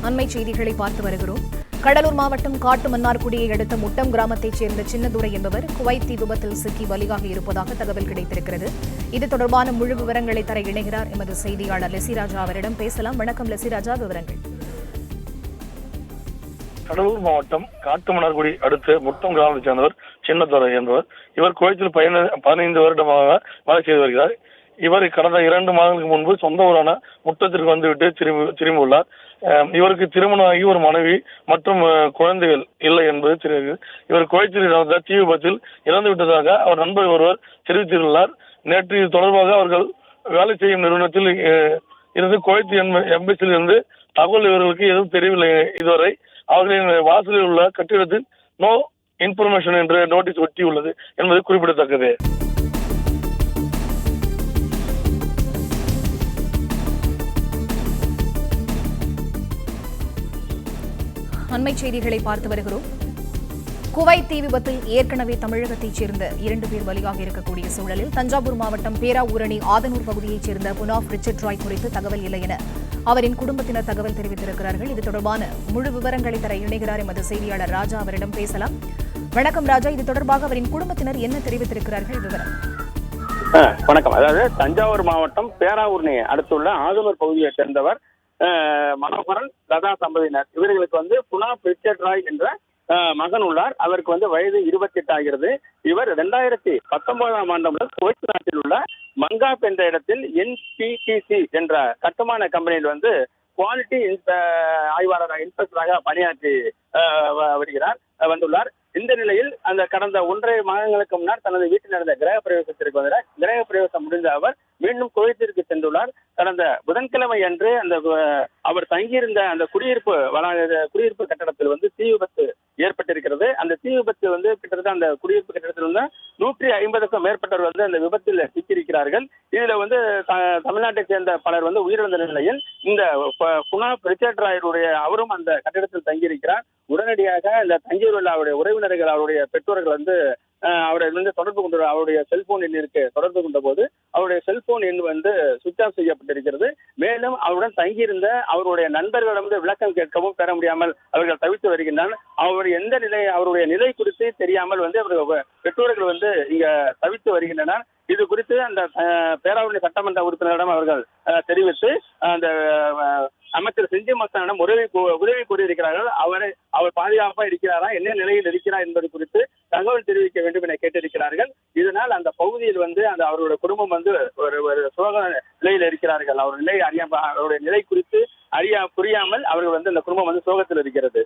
அண்மை செய்திகளை பார்த்து வருகிறோம். கடலூர் மாவட்டம் காட்டுமன்னார்குடியை அடுத்த முட்டம் கிராமத்தைச் சேர்ந்த சின்னதுரை என்பவர் குவைத் தீ விபத்தில் சிக்கி பலியாக இருப்பதாக தகவல் கிடைத்திருக்கிறது. இது தொடர்பான முழு விவரங்களை தர இணைகிறார் எமது செய்தியாளர் லெசிராஜா. அவரிடம் பேசலாம். வணக்கம் லெசிராஜா, விவரங்கள். கடலூர் மாவட்டம் காட்டுமன்னார்குடி அடுத்த முட்டம் கிராமத்தைச் சேர்ந்தவர் சின்னதுரை என்பவர். இவர் குவைத்தில் 15 வருடமாக வேலை செய்து வருகிறார். இவர் கடந்த 2 மாதங்களுக்கு முன்பு சொந்த ஊரான முட்டத்திற்கு வந்துவிட்டு திரும்பியுள்ளார். இவருக்கு திருமணமாகி ஒரு மனைவி மற்றும் குழந்தைகள் இல்லை என்பது தெரிகிறது. இவர் குவைத்தில் நடந்த தீ விபத்தில் இறந்து விட்டதாக அவர் நண்பர் ஒருவர் தெரிவித்துள்ளார். நேற்று இது தொடர்பாக அவர்கள் வேலை செய்யும் நிறுவனத்தில் இருந்து குவைத் எம்பசியில் இருந்து தகவல் இவர்களுக்கு எதுவும் தெரியவில்லை. இதுவரை அவர்களின் வாசலில் உள்ள கட்டிடத்தில் நோ இன்ஃபர்மேஷன் என்ற நோட்டீஸ் ஒட்டியுள்ளது என்பது குறிப்பிடத்தக்கது. அண்மை செய்திகளை பார்த்து வருகிறோம். குவைத் தீ விபத்தில் ஏற்கனவே தமிழகத்தைச் சேர்ந்த 2 பேர் பலியாக இருக்கக்கூடிய சூழலில் தஞ்சாவூர் மாவட்டம் பேராவூரணி ஆதனூர் பகுதியைச் சேர்ந்த புனாஃப் ரிச்சர்ட் ராய் குறித்து தகவல் இல்லை என அவரின் குடும்பத்தினர் தகவல் தெரிவித்திருக்கிறார்கள். இது தொடர்பான முழு விவரங்களை தர இணைகிறார் எமது செய்தியாளர் ராஜா. அவரிடம் பேசலாம். வணக்கம் ராஜா, இது தொடர்பாக அவரின் குடும்பத்தினர் என்ன தெரிவித்திருக்கிறார்கள்? விவரம். வணக்கம். அதாவது தஞ்சாவூர் மாவட்டம் பேராவூரணி அடுத்துள்ள ஆதனூர் பகுதியைச் சேர்ந்தவர் மனோகரன் லதா தம்பதியினர். இவர்களுக்கு புனாஃப் ரிச்சர்ட் ராய் என்ற மகன் உள்ளார். அவருக்கு வயது 28 ஆகிறது. இவர் 2019ஆம் ஆண்டு முதல் குவைத் நாட்டில் உள்ள மங்காப் என்ற இடத்தில் NPTC என்ற கட்டுமான கம்பெனியில் குவாலிட்டி ஆய்வாளராக இன்ஸ்பெக்டராக பணியாற்றி வந்துள்ளார். இந்த நிலையில் அந்த கடந்த 1.5 மாதங்களுக்கு முன்னர் தனது வீட்டில் நடந்த கிரக பிரவேசத்திற்கு வந்தார். கிரக பிரவேசம் முடிந்த அவர் மீண்டும் குவைத்திற்கு சென்றுள்ளார். கடந்த புதன்கிழமை அன்று அவர் தங்கியிருந்த அந்த குடியிருப்பு கட்டடத்தில் தீ விபத்து ஏற்பட்டிருக்கிறது. அந்த தீ விபத்து கிட்டத்தட்ட அந்த குடியிருப்பு கட்டடத்தில் 150க்கும் மேற்பட்டவர் அந்த விபத்தில் சிக்கியிருக்கிறார்கள். இதுல தமிழ்நாட்டை சேர்ந்த பலர் உயிரிழந்த நிலையில் இந்த புனாஃப் ரிச்சர்ட் ராயருடைய அவரும் அந்த கட்டிடத்தில் தங்கியிருக்கிறார். உடனடியாக இந்த தங்கியுள்ள அவருடைய உறவினர்கள், அவருடைய பெற்றோர்கள் அவரை தொடர்பு கொண்டு அவருடைய செல்போன் எண்ணிற்கு தொடர்பு கொண்ட போது அவருடைய செல்போன் எண் சுவிட்ச் ஆஃப் செய்யப்பட்டிருக்கிறது. மேலும் அவருடன் தங்கியிருந்த அவருடைய நண்பர்களிடம் விளக்கம் கேட்கவும் பெற முடியாமல் அவர்கள் தவித்து வருகின்றனர். அவருடைய நிலை குறித்து தெரியாமல் பெற்றோர்கள் இங்க தவித்து வருகின்றனர். இது குறித்து அந்த பேராவூரணி சட்டமன்ற உறுப்பினரிடம் அவர்கள் தெரிவித்து அந்த அமைச்சர் செஞ்சி மஸ்தானிடம் உதவி கூறியிருக்கிறார்கள். அவர் பாதுகாப்பா இருக்கிறாரா, என்ன நிலையில் இருக்கிறார் என்பது குறித்து தகவல் தெரிவிக்க வேண்டும் என கேட்டிருக்கிறார்கள். இதனால் அந்த பகுதியில் அந்த அவருடைய குடும்பம் ஒரு சோக நிலையில் இருக்கிறார்கள். அவருடைய நிலை குறித்து புரியாமல் அவர்கள் அந்த குடும்பம் சோகத்தில் இருக்கிறது.